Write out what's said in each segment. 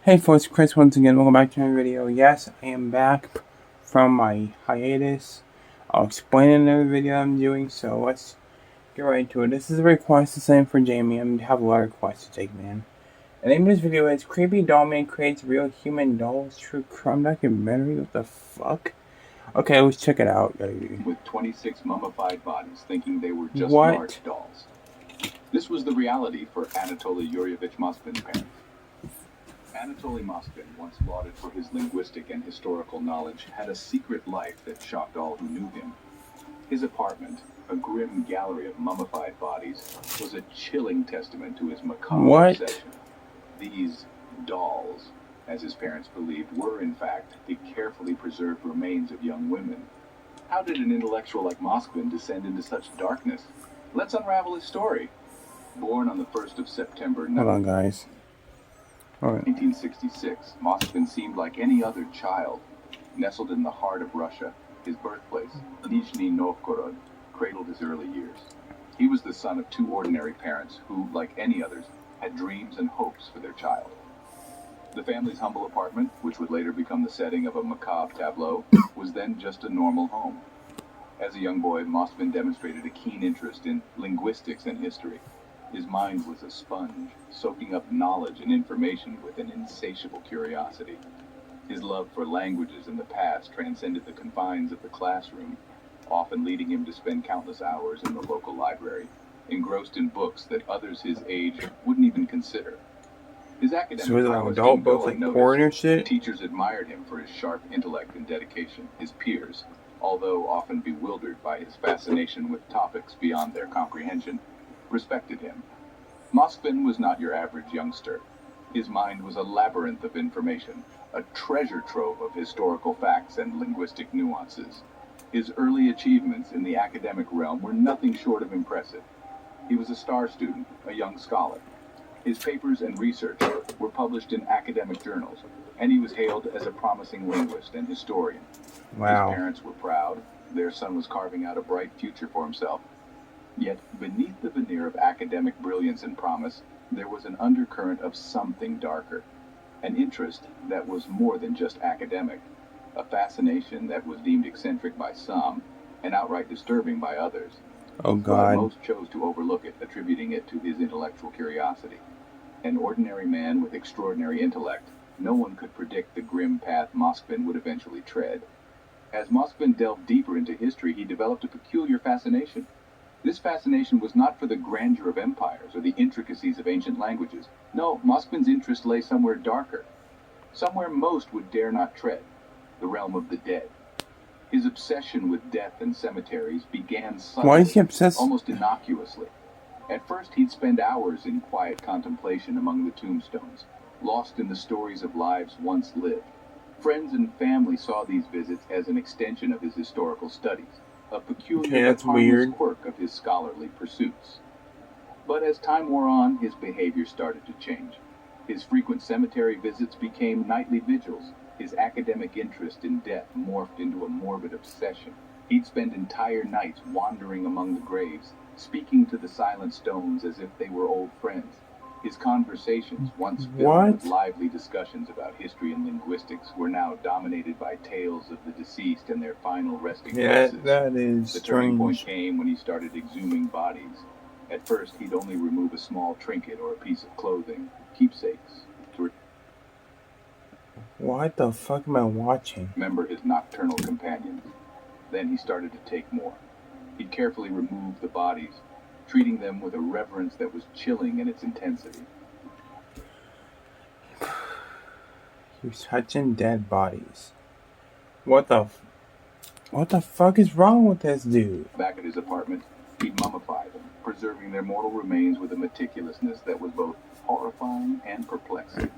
Hey folks, Chris once again. Welcome back to my video. Yes, I am back from my hiatus. I'll explain in another video I'm doing, so let's get right into it. This is a request, the same for Jamie. I have a lot of requests to take, man. The name of this video is Creepy Doll Man Creates Real Human Dolls True Crime Documentary. What the fuck? Okay, let's check it out. With 26 mummified bodies, thinking they were just large dolls. This was the reality for Anatoly Yuryevich Moskvin's parents. Anatoly Moskvin, once lauded for his linguistic and historical knowledge, had a secret life that shocked all who knew him. His apartment, a grim gallery of mummified bodies, was a chilling testament to his macabre obsession. These dolls, as his parents believed, were in fact the carefully preserved remains of young women. How did an intellectual like Moskvin descend into such darkness? Let's unravel his story. Born on the 1st of September 1966, Moskvin seemed like any other child. Nestled in the heart of Russia, his birthplace, Nizhny Novgorod, cradled his early years. He was the son of two ordinary parents who, like any others, had dreams and hopes for their child. The family's humble apartment, which would later become the setting of a macabre tableau, was then just a normal home. As a young boy, Moskvin demonstrated a keen interest in linguistics and history. His mind was a sponge, soaking up knowledge and information with an insatiable curiosity. His love for languages in the past transcended the confines of the classroom, often leading him to spend countless hours in the local library, engrossed in books that others his age wouldn't even consider. His academic prowess didn't go unnoticed. Teachers admired him for his sharp intellect and dedication. His peers, although often bewildered by his fascination with topics beyond their comprehension, respected him. Moskvin was not your average youngster. His mind was a labyrinth of information, a treasure trove of historical facts and linguistic nuances. His early achievements in the academic realm were nothing short of impressive. He was a star student, a young scholar. His papers and research were published in academic journals, and he was hailed as a promising linguist and historian. Wow. His parents were proud. Their son was carving out a bright future for himself. Yet, beneath the veneer of academic brilliance and promise, there was an undercurrent of something darker. An interest that was more than just academic. A fascination that was deemed eccentric by some, and outright disturbing by others. Oh God. But most chose to overlook it, attributing it to his intellectual curiosity. An ordinary man with extraordinary intellect, no one could predict the grim path Moskvin would eventually tread. As Moskvin delved deeper into history, he developed a peculiar fascination. This fascination was not for the grandeur of empires or the intricacies of ancient languages. No, Moskvin's interest lay somewhere darker, somewhere most would dare not tread, the realm of the dead. His obsession with death and cemeteries began subtly, almost innocuously. At first, he'd spend hours in quiet contemplation among the tombstones, lost in the stories of lives once lived. Friends and family saw these visits as an extension of his historical studies, a peculiar harmless quirk of his scholarly pursuits. But as time wore on, his behavior started to change. His frequent cemetery visits became nightly vigils. His academic interest in death morphed into a morbid obsession. He'd spend entire nights wandering among the graves, speaking to the silent stones as if they were old friends. His conversations, once filled with lively discussions about history and linguistics, were now dominated by tales of the deceased and their final resting places. That is the turning point came when he started exhuming bodies. At first, he'd only remove a small trinket or a piece of clothing, keepsakes. What the fuck am I watching? Remember his nocturnal companions. Then he started to take more. He'd carefully remove the bodies, treating them with a reverence that was chilling in its intensity. He was touching dead bodies. What the fuck is wrong with this dude? Back at his apartment, he'd mummify them, preserving their mortal remains with a meticulousness that was both horrifying and perplexing.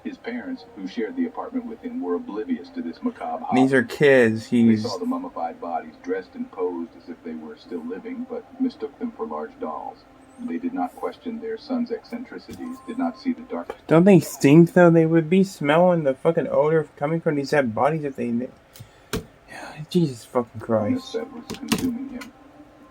His parents, who shared the apartment with him, were oblivious to this macabre hobby. These are kids. They saw the mummified bodies dressed and posed as if they were still living, but mistook them for large dolls. They did not question their son's eccentricities, did not see the dark. Don't they stink, though? They would be smelling the fucking odor coming from these dead bodies if they... Jesus fucking Christ. That was consuming him.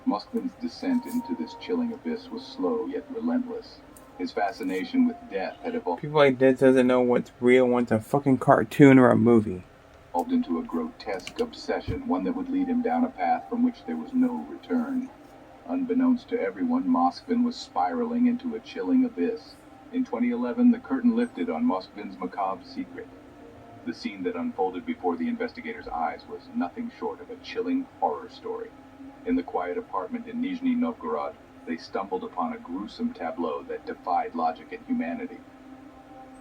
Moskvin's descent into this chilling abyss was slow yet relentless. His fascination with death had evolved People like this doesn't know what's real, what's a fucking cartoon or a movie. into a grotesque obsession, one that would lead him down a path from which there was no return. Unbeknownst to everyone, Moskvin was spiraling into a chilling abyss. In 2011, the curtain lifted on Moskvin's macabre secret. The scene that unfolded before the investigators' eyes was nothing short of a chilling horror story. In the quiet apartment in Nizhny Novgorod, they stumbled upon a gruesome tableau that defied logic and humanity.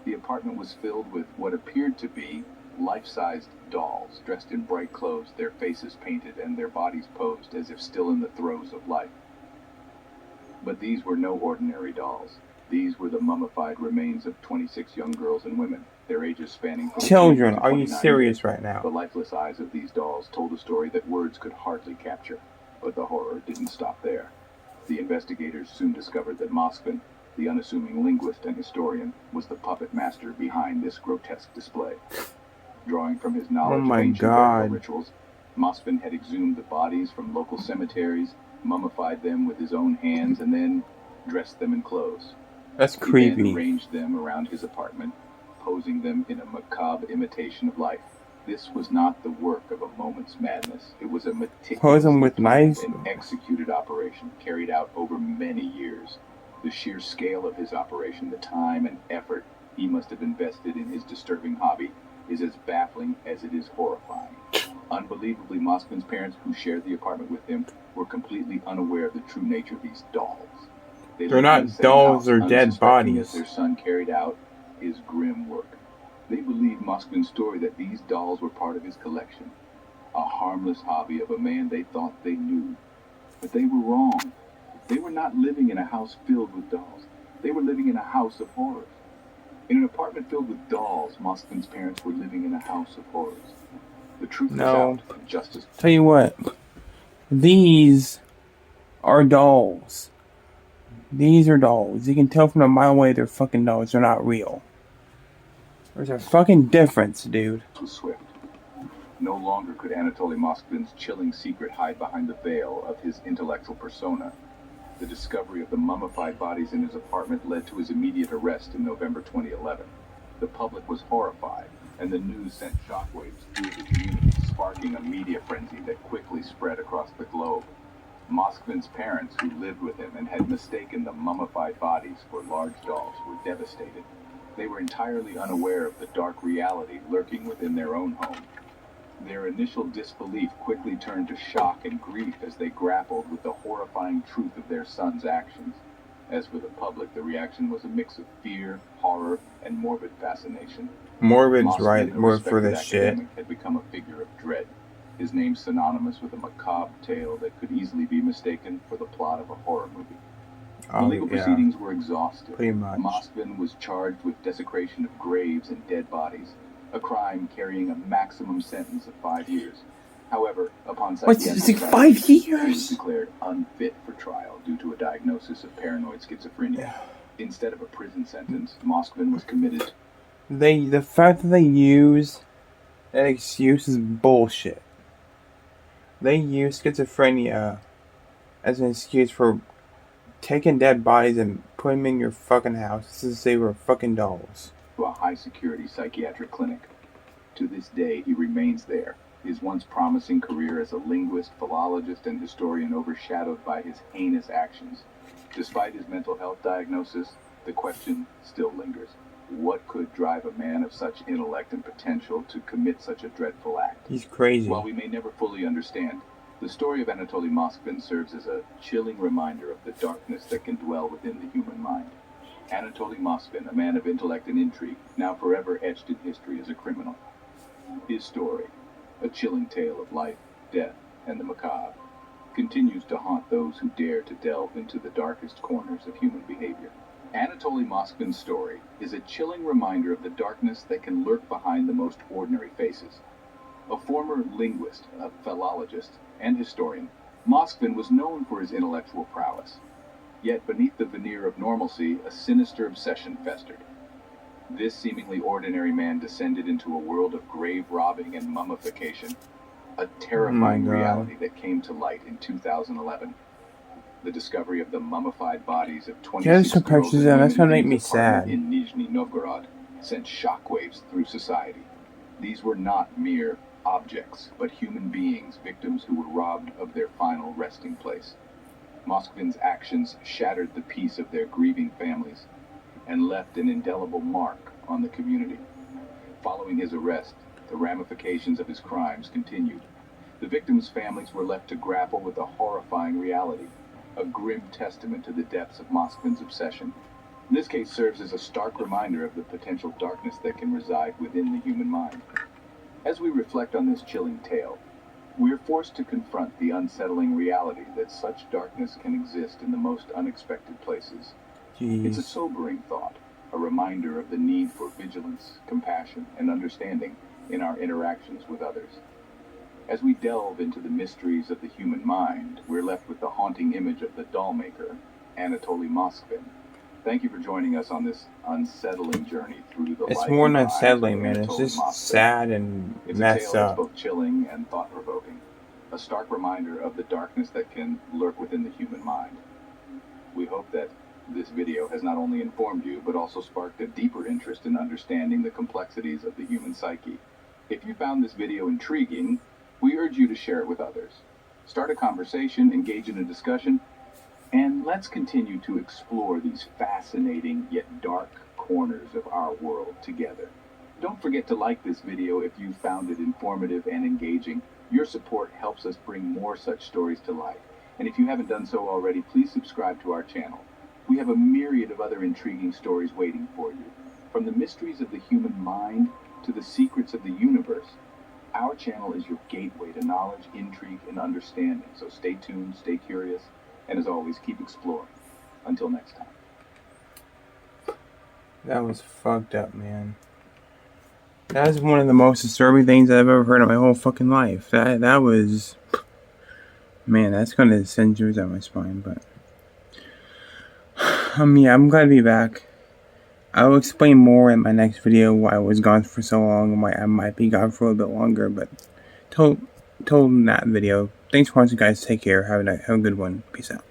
The apartment was filled with what appeared to be life-sized dolls, dressed in bright clothes, their faces painted and their bodies posed as if still in the throes of life. But these were no ordinary dolls. These were the mummified remains of 26 young girls and women, their ages spanning from Children, 20 to are you 29 serious years. right now? The lifeless eyes of these dolls told a story that words could hardly capture. But the horror didn't stop there. The investigators soon discovered that Moskvin, the unassuming linguist and historian, was the puppet master behind this grotesque display. Drawing from his knowledge of ancient burial rituals, Moskvin had exhumed the bodies from local cemeteries, mummified them with his own hands, and then dressed them in clothes. That's He creepy. then arranged them around his apartment, posing them in a macabre imitation of life. This was not the work of a moment's madness. It was a Pose them meticulously with planned knives? and executed operation carried out over many years. The sheer scale of his operation, the time and effort he must have invested in his disturbing hobby, is as baffling as it is horrifying. Unbelievably, Moskvin's parents, who shared the apartment with him, were completely unaware of the true nature of these dolls. They're lived in not the same dolls, house, they're dead unsuspecting bodies. As their son carried out his grim work. They believed Moskvin's story that these dolls were part of his collection, a harmless hobby of a man they thought they knew. But they were wrong. They were not living in a house filled with dolls. They were living in a house of horrors. In an apartment filled with dolls, Moskvin's parents were living in a house of horrors. The truth was out, and justice. Tell you what, these are dolls. These are dolls. You can tell from a mile away they're fucking dolls. They're not real. There's a fucking difference, dude. Was swift. No longer could Anatoly Moskvin's chilling secret hide behind the veil of his intellectual persona. The discovery of the mummified bodies in his apartment led to his immediate arrest in November 2011. The public was horrified, and the news sent shockwaves through the community, sparking a media frenzy that quickly spread across the globe. Moskvin's parents, who lived with him and had mistaken the mummified bodies for large dolls, were devastated. They were entirely unaware of the dark reality lurking within their own home. Their initial disbelief quickly turned to shock and grief as they grappled with the horrifying truth of their son's actions. As for the public, the reaction was a mix of fear, horror, and morbid fascination. Morbid's right word for this shit. Had become a figure of dread, his name synonymous with a macabre tale that could easily be mistaken for the plot of a horror movie. The legal proceedings were exhaustive. Pretty much. Moskvin was charged with desecration of graves and dead bodies, a crime carrying a maximum sentence of 5 years. However, upon psychiatric examination, 5 years? He was declared unfit for trial due to a diagnosis of paranoid schizophrenia. Instead of a prison sentence, Moskvin was committed. The fact that they use that excuse is bullshit. They use schizophrenia as an excuse for taking dead bodies and putting them in your fucking house as if they were fucking dolls. To a high-security psychiatric clinic. To this day, he remains there, his once promising career as a linguist, philologist, and historian overshadowed by his heinous actions. Despite his mental health diagnosis, the question still lingers. What could drive a man of such intellect and potential to commit such a dreadful act? He's crazy. While we may never fully understand, the story of Anatoly Moskvin serves as a chilling reminder of the darkness that can dwell within the human mind. Anatoly Moskvin, a man of intellect and intrigue, now forever etched in history as a criminal. His story, a chilling tale of life, death, and the macabre, continues to haunt those who dare to delve into the darkest corners of human behavior. Anatoly Moskvin's story is a chilling reminder of the darkness that can lurk behind the most ordinary faces. A former linguist, a philologist, and historian, Moskvin was known for his intellectual prowess. Yet beneath the veneer of normalcy, a sinister obsession festered. This seemingly ordinary man descended into a world of grave robbing and mummification, a terrifying reality that came to light in 2011. The discovery of the mummified bodies of There's some 26-year-old pictures in, that's gonna make me apartment sad. in Nizhny Novgorod sent shockwaves through society. These were not mere objects, but human beings, victims who were robbed of their final resting place. Moskvin's actions shattered the peace of their grieving families and left an indelible mark on the community. Following his arrest, the ramifications of his crimes continued. The victims' families were left to grapple with a horrifying reality, a grim testament to the depths of Moskvin's obsession. This case serves as a stark reminder of the potential darkness that can reside within the human mind. As we reflect on this chilling tale, we are forced to confront the unsettling reality that such darkness can exist in the most unexpected places. It's a Jeez. sobering thought, a reminder of the need for vigilance, compassion, and understanding in our interactions with others. As we delve into the mysteries of the human mind, we're left with the haunting image of the doll maker, Anatoly Moskvin. Thank you for joining us on this unsettling journey through the It's life more and than lives of unsettling, man. It's Anatoly just Moskvin. sad and It's a tale messed that's up. both chilling and thought-provoking, a stark reminder of the darkness that can lurk within the human mind. We hope that this video has not only informed you, but also sparked a deeper interest in understanding the complexities of the human psyche. If you found this video intriguing, we urge you to share it with others. Start a conversation, engage in a discussion, and let's continue to explore these fascinating yet dark corners of our world together. Don't forget to like this video if you found it informative and engaging. Your support helps us bring more such stories to light. And if you haven't done so already, please subscribe to our channel. We have a myriad of other intriguing stories waiting for you. From the mysteries of the human mind to the secrets of the universe, our channel is your gateway to knowledge, intrigue, and understanding. So stay tuned, stay curious, and as always, keep exploring. Until next time. That was fucked up, man. That is one of the most disturbing things I've ever heard in my whole fucking life. That was... Man, that's gonna send shivers down my spine, but... yeah, I'm glad to be back. I will explain more in my next video why I was gone for so long and why I might be gone for a little bit longer, but... Told in that video. Thanks for watching, guys. Take care. Have a good one. Peace out.